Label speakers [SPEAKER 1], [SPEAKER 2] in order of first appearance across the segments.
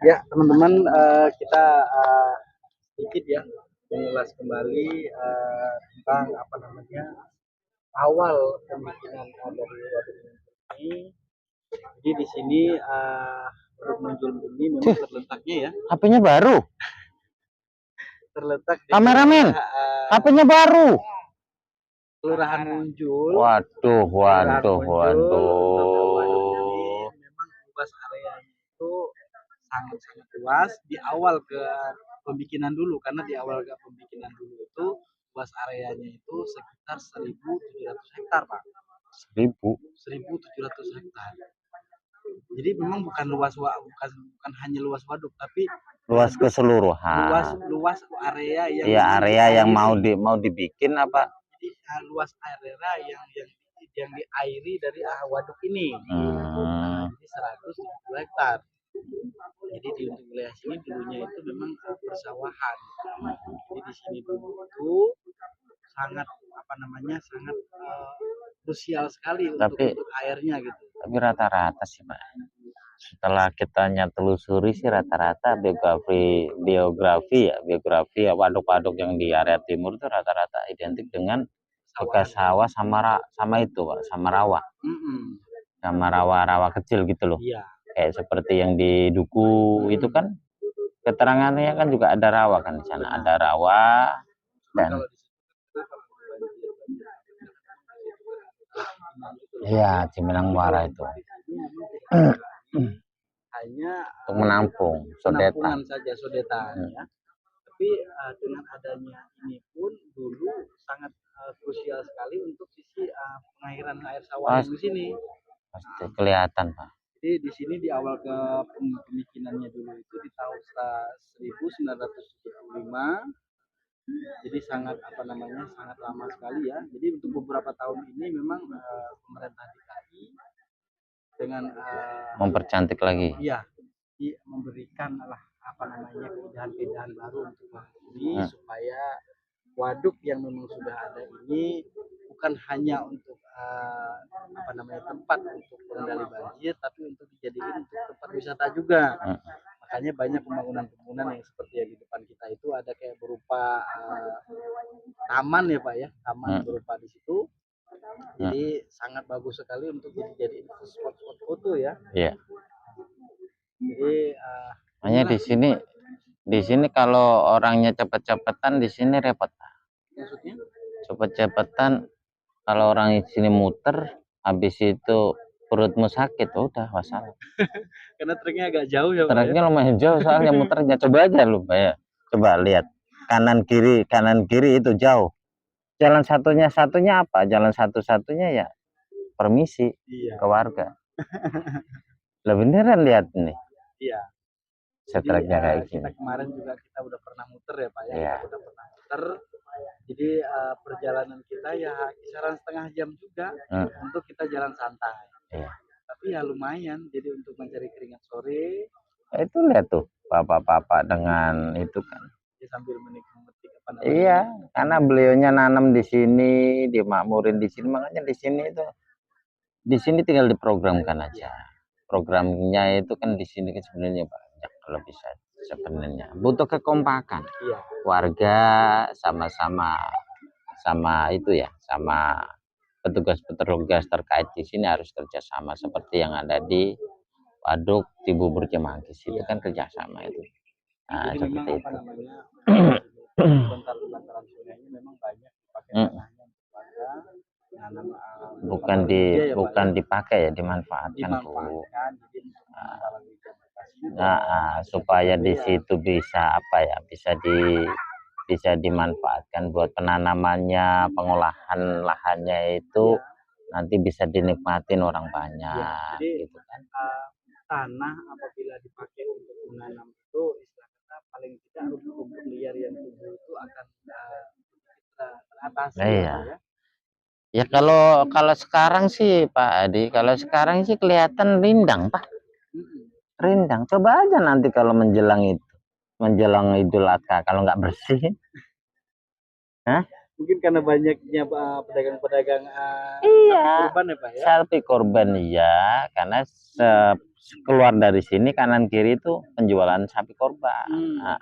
[SPEAKER 1] Ya, teman-teman, kita sedikit ya mengulas kembali tentang apa namanya awal pembikinan dari waduk ini. Jadi di sini waduk Munjul ini memang terletaknya ya.
[SPEAKER 2] HP-nya baru.
[SPEAKER 1] Terletak di
[SPEAKER 2] kameramen. HP-nya baru.
[SPEAKER 1] Kelurahan Munjul.
[SPEAKER 2] Waduh.
[SPEAKER 1] Memang luas areanya itu sangat-sangat luas di awal ke pembikinan dulu, karena di awal ke pembikinan dulu itu luas areanya itu sekitar 1.700 hektar, Pak. 1.700 hektar. Jadi memang bukan bukan hanya luas waduk, tapi
[SPEAKER 2] luas keseluruhan.
[SPEAKER 1] Luas area yang
[SPEAKER 2] area yang mau dibikin apa?
[SPEAKER 1] Jadi luas area yang diairi dari waduk ini. Jadi 170 hektar. Jadi di untuk wilayah sini dulunya itu memang persawahan. Jadi di sini dulu itu sangat sangat krusial sekali untuk airnya gitu.
[SPEAKER 2] Tapi rata-rata sih, Pak. Setelah kita telusuri sih rata-rata biografi ya waduk-waduk yang di area timur itu rata-rata identik dengan bekas sawah sama itu, Pak, sama rawa. Sama rawa-rawa kecil gitu loh.
[SPEAKER 1] Iya.
[SPEAKER 2] Kayak seperti yang di Duku itu kan keterangannya kan juga ada rawa kan di sana. Ada rawa dan iya, Ciminang Muara itu.
[SPEAKER 1] Hanya
[SPEAKER 2] untuk menampung
[SPEAKER 1] penampungan saja sodetan ya. Tapi dengan adanya ini pun dulu sangat krusial sekali untuk sisi pengairan air sawah yang di sini.
[SPEAKER 2] Pasti kelihatan, Pak.
[SPEAKER 1] Jadi di sini di awal ke pemikinannya dulu itu di tahun 1975. Jadi sangat sangat lama sekali ya. Jadi untuk beberapa tahun ini memang pemerintah DKI dengan
[SPEAKER 2] mempercantik lagi.
[SPEAKER 1] Iya, memberikan keindahan-keindahan baru untuk ini supaya waduk yang memang sudah ada ini bukan hanya untuk tempat untuk pengendali banjir, tapi untuk dijadikan untuk tempat wisata juga. Makanya banyak pembangunan yang seperti yang di depan kita itu ada kayak berupa taman ya, Pak ya, taman berupa di situ. Jadi sangat bagus sekali untuk dijadiin spot-spot foto ya.
[SPEAKER 2] Iya.
[SPEAKER 1] Jadi
[SPEAKER 2] hanya di sini kalau orangnya cepet-cepetan di sini repot.
[SPEAKER 1] Maksudnya?
[SPEAKER 2] Cepet-cepetan kalau orang di sini muter, habis itu perutmu sakit, udah wassalam.
[SPEAKER 1] Karena treknya agak jauh ya, Pak.
[SPEAKER 2] Treknya lumayan jauh soalnya muternya. Coba aja lu, Pak ya. Coba lihat kanan kiri itu jauh. Jalan satunya apa? Jalan satu-satunya ya permisi ke warga. Lah beneran lihat nih.
[SPEAKER 1] Iya.
[SPEAKER 2] Setreknya kayak gini.
[SPEAKER 1] Kita kemarin juga kita udah pernah muter ya, Pak ya.
[SPEAKER 2] Iya.
[SPEAKER 1] Kita udah pernah muter. Jadi perjalanan kita ya kisaran setengah jam juga untuk kita jalan santai.
[SPEAKER 2] Iya.
[SPEAKER 1] Tapi ya lumayan. Jadi untuk mencari keringat sore.
[SPEAKER 2] Itu lihat tuh bapak-bapak dengan itu kan.
[SPEAKER 1] Sambil menikmati
[SPEAKER 2] Iya, karena beliaunya nanam di sini, dimakmurin di sini, makanya di sini tinggal diprogramkan aja. Programnya itu kan di sini kan sebenarnya banyak kalau bisa sebenarnya. Butuh kekompakan.
[SPEAKER 1] Iya.
[SPEAKER 2] Warga sama-sama itu ya, sama petugas-petugas terkait di sini harus kerjasama seperti yang ada di waduk Cibubur Cimanggis itu kan kerjasama itu. Nah,
[SPEAKER 1] jadi
[SPEAKER 2] seperti itu.
[SPEAKER 1] Bantaran sungainya memang banyak dipakai tanahnya untuk warga
[SPEAKER 2] bukan dipakai ya, dimanfaatkan Bu. Nah, supaya di situ bisa bisa dimanfaatkan buat penanamannya, pengolahan lahannya itu nanti bisa dinikmatin orang banyak gitu kan.
[SPEAKER 1] Tanah apabila dipakai untuk menanam itu istilahnya paling tidak rumput liar yang tumbuh itu akan teratasi ya.
[SPEAKER 2] Ya kalau sekarang sih Pak Adi, kalau sekarang sih kelihatan rindang Pak. Rindang. Coba aja nanti kalau menjelang Idul Adha kalau nggak bersih. Hah?
[SPEAKER 1] Mungkin karena banyaknya pedagang-pedagang
[SPEAKER 2] iya,
[SPEAKER 1] korban ya Pak ya.
[SPEAKER 2] Sapi korban iya, karena keluar dari sini kanan kiri itu penjualan sapi korban.
[SPEAKER 1] Hmm.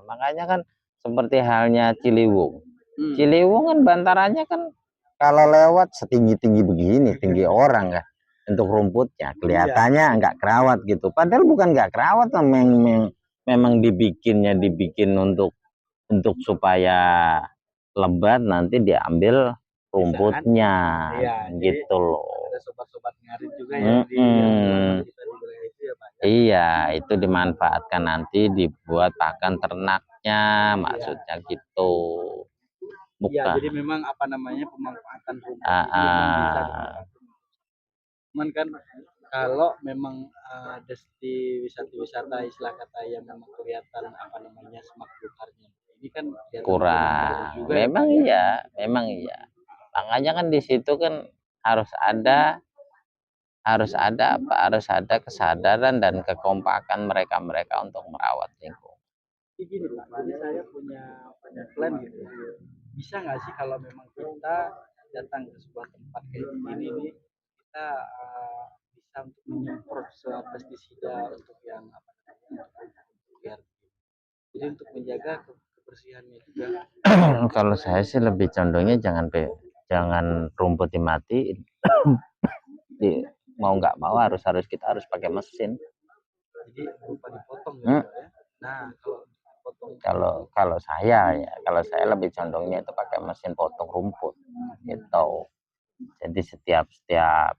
[SPEAKER 2] Makanya kan seperti halnya Ciliwung.
[SPEAKER 1] Hmm.
[SPEAKER 2] Ciliwung kan bantarannya kan kalau lewat setinggi-tinggi begini, tinggi orang kan. Untuk rumputnya kelihatannya nggak kerawat gitu. Padahal bukan nggak kerawat, memang dibikin untuk supaya lebat, nanti diambil rumputnya gitu loh.
[SPEAKER 1] Ada sobat-sobat ngarit juga yang di kita di wilayah itu ya Pak.
[SPEAKER 2] Iya, itu dimanfaatkan nanti dibuat pakan ternaknya, maksudnya gitu.
[SPEAKER 1] Iya,
[SPEAKER 2] Bukan.
[SPEAKER 1] jadi memang apa namanya pemanfaatan rumput itu memang bisa cuman kan kalau memang di wisata-wisata istilah kata yang memang kelihatan apa namanya semak belukarnya ini kan
[SPEAKER 2] kurang
[SPEAKER 1] juga
[SPEAKER 2] memang iya, makanya kan di situ kan harus ada kesadaran dan kekompakan mereka untuk merawat lingkungan.
[SPEAKER 1] Gini Pak, jadi saya punya plan gitu ya. Bisa nggak sih kalau memang kita datang ke sebuah tempat kayak gini nih, kita bisa untuk menyemprot pestisida untuk yang apa namanya, biar jadi untuk menjaga kebersihannya juga.
[SPEAKER 2] Kalau saya sih lebih condongnya jangan rumput dimatiin. Mau nggak mau kita harus pakai mesin.
[SPEAKER 1] Jadi berupa dipotong gitu ya. Nah,
[SPEAKER 2] kalau saya lebih condongnya itu pakai mesin potong rumput gitu. Jadi setiap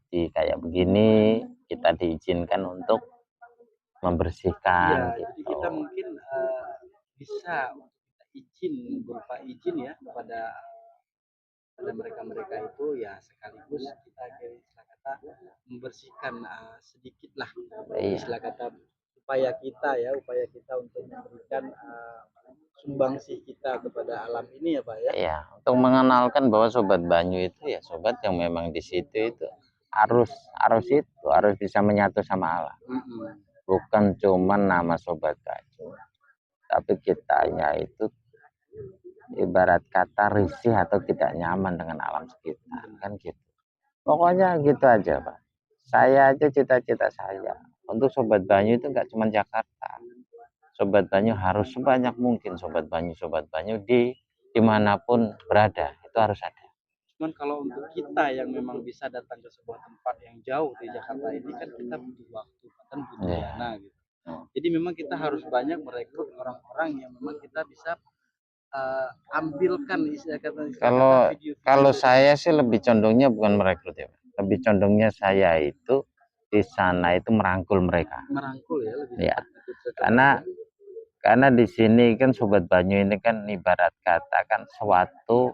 [SPEAKER 2] di kayak begini kita diizinkan untuk membersihkan gitu.
[SPEAKER 1] Jadi kita mungkin bisa kita izin berupa izin ya kepada mereka itu ya, sekaligus kita istilah kata membersihkan sedikit lah istilah kata upaya kita untuk memberikan sumbangsih kita kepada alam ini ya Pak ya.
[SPEAKER 2] Iya, untuk mengenalkan bahwa Sobat Banyu itu ya sobat yang memang di situ itu harus bisa menyatu sama alam. Bukan cuma nama Sobat Banyu, tapi kitanya itu ibarat kata risih atau tidak nyaman dengan alam sekitar kan gitu. Pokoknya gitu aja Pak. Saya aja cita-cita saya untuk Sobat Banyu itu nggak cuma Jakarta. Sobat Banyu harus sebanyak mungkin Sobat Banyu di dimanapun berada itu harus ada.
[SPEAKER 1] Cuman kalau untuk kita yang memang bisa datang ke sebuah tempat yang jauh di Jakarta ini kan kita butuh waktu dan butuh dana gitu. Jadi memang kita harus banyak merekrut orang-orang yang memang kita bisa ambilkan istilah kata
[SPEAKER 2] kalau saya sih lebih condongnya bukan merekrut ya, lebih condongnya saya itu di sana itu merangkul mereka.
[SPEAKER 1] Merangkul ya lebih.
[SPEAKER 2] Ya. Karena di sini kan Sobat Banyu ini kan ibarat kata kan suatu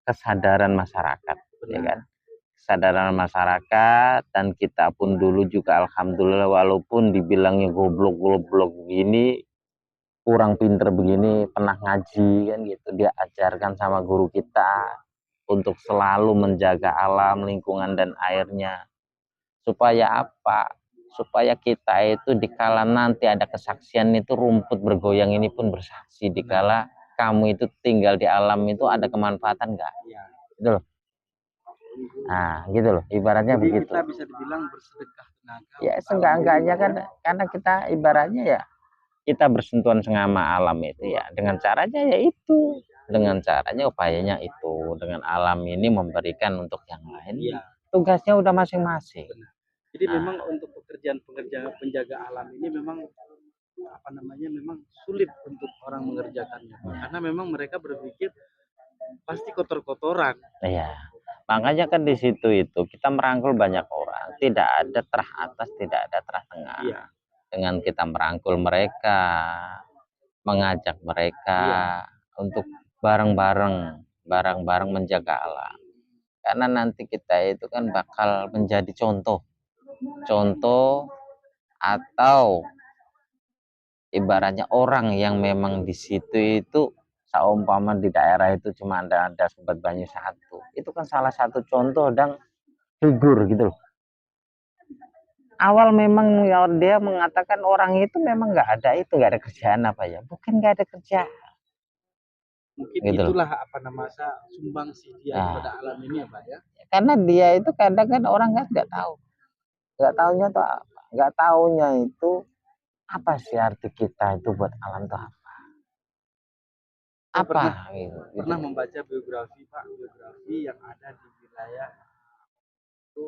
[SPEAKER 2] kesadaran masyarakat, ya kan? Kesadaran masyarakat, dan kita pun dulu juga alhamdulillah walaupun dibilangnya goblok begini, kurang pinter begini, pernah ngaji kan gitu, dia ajarkan sama guru kita untuk selalu menjaga alam, lingkungan dan airnya. Supaya apa? Supaya kita itu dikala nanti ada kesaksian itu rumput bergoyang ini pun bersaksi, dikala kamu itu tinggal di alam itu ada kemanfaatan enggak? Gitu loh. Nah, gitu loh, ibaratnya jadi begitu.
[SPEAKER 1] Kita bisa dibilang bersedekah tenaga.
[SPEAKER 2] Ya, seenggak-enggaknya kan karena kita ibaratnya ya kita bersentuhan sama alam itu ya dengan caranya yaitu dengan caranya upayanya itu dengan alam ini memberikan untuk yang lain tugasnya udah masing-masing.
[SPEAKER 1] Jadi memang untuk pekerjaan penjaga alam ini memang apa namanya memang sulit untuk orang mengerjakannya karena memang mereka berpikir pasti kotor-kotoran.
[SPEAKER 2] Iya, makanya kan di situ itu kita merangkul banyak orang, tidak ada terah atas, tidak ada terah tengah. Dengan kita merangkul mereka, mengajak mereka untuk bareng-bareng menjaga alam. Karena nanti kita itu kan bakal menjadi contoh atau ibaratnya orang yang memang di situ itu seumpama di daerah itu cuma ada Sobat Banyu satu. Itu kan salah satu contoh dan figur gitu loh. Awal memang ya dia mengatakan orang itu memang nggak ada kerjaan apa ya, bukan nggak ada kerjaan
[SPEAKER 1] mungkin gitu itulah loh. Apa namanya sumbangsi dia kepada alam ini ya Pak ya,
[SPEAKER 2] karena dia itu kadang kan orang kan nggak tahu, nggak tahunya tuh apa nggak taunya itu apa sih arti kita itu buat alam tuh apa?
[SPEAKER 1] Saya
[SPEAKER 2] Apa
[SPEAKER 1] pernah
[SPEAKER 2] gitu.
[SPEAKER 1] membaca biografi Pak, biografi yang ada di wilayah itu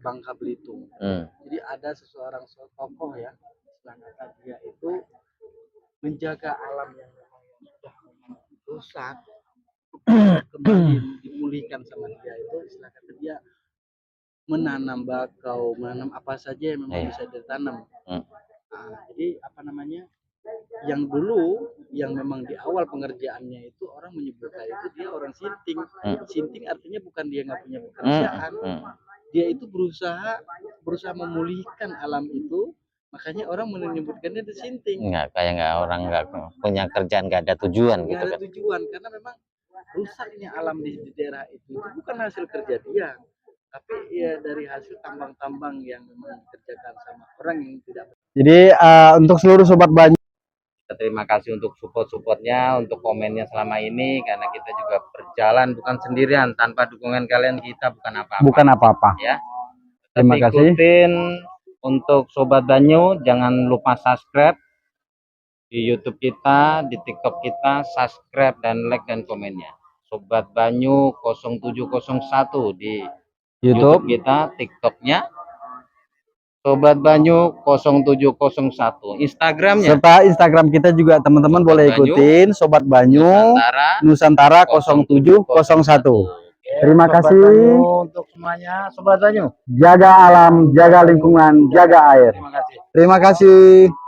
[SPEAKER 1] Bangka Belitung. Jadi ada seseorang tokoh ya, istilah kata dia itu menjaga alam yang memang sudah rusak kembali dipulihkan sama dia, itu istilah kata dia menanam bakau, menanam apa saja yang memang bisa ditanam. Jadi apa namanya, yang dulu yang memang di awal pengerjaannya itu orang menyebutnya itu dia orang sinting. Sinting artinya bukan dia nggak punya pekerjaan, dia itu berusaha memulihkan alam itu, makanya orang menyebutkannya itu sinting.
[SPEAKER 2] Nggak orang nggak punya kerjaan, nggak ada tujuan
[SPEAKER 1] Nggak
[SPEAKER 2] gitu
[SPEAKER 1] ada
[SPEAKER 2] kan.
[SPEAKER 1] tujuan, karena memang rusaknya alam di daerah itu bukan hasil kerja dia, tapi ya dari hasil tambang-tambang yang memang dikerjakan sama orang yang tidak. Jadi untuk seluruh sobat Banyu,
[SPEAKER 2] Terima kasih untuk support-supportnya, untuk komennya selama ini, karena kita juga berjalan bukan sendirian, tanpa dukungan kalian kita bukan apa-apa. Ya.
[SPEAKER 1] Terima kasih.
[SPEAKER 2] Ikutin untuk Sobat Banyu, jangan lupa subscribe di YouTube kita, di TikTok kita, subscribe dan like dan komennya. Sobat Banyu 0701 di YouTube kita, TikToknya Sobat Banyu 0701, Instagramnya
[SPEAKER 1] serta Instagram kita juga teman-teman boleh ikutin Sobat Banyu Nusantara 0701. Terima kasih
[SPEAKER 2] untuk semuanya Sobat Banyu.
[SPEAKER 1] Jaga alam, jaga lingkungan, jaga air.
[SPEAKER 2] Terima kasih.
[SPEAKER 1] Terima kasih.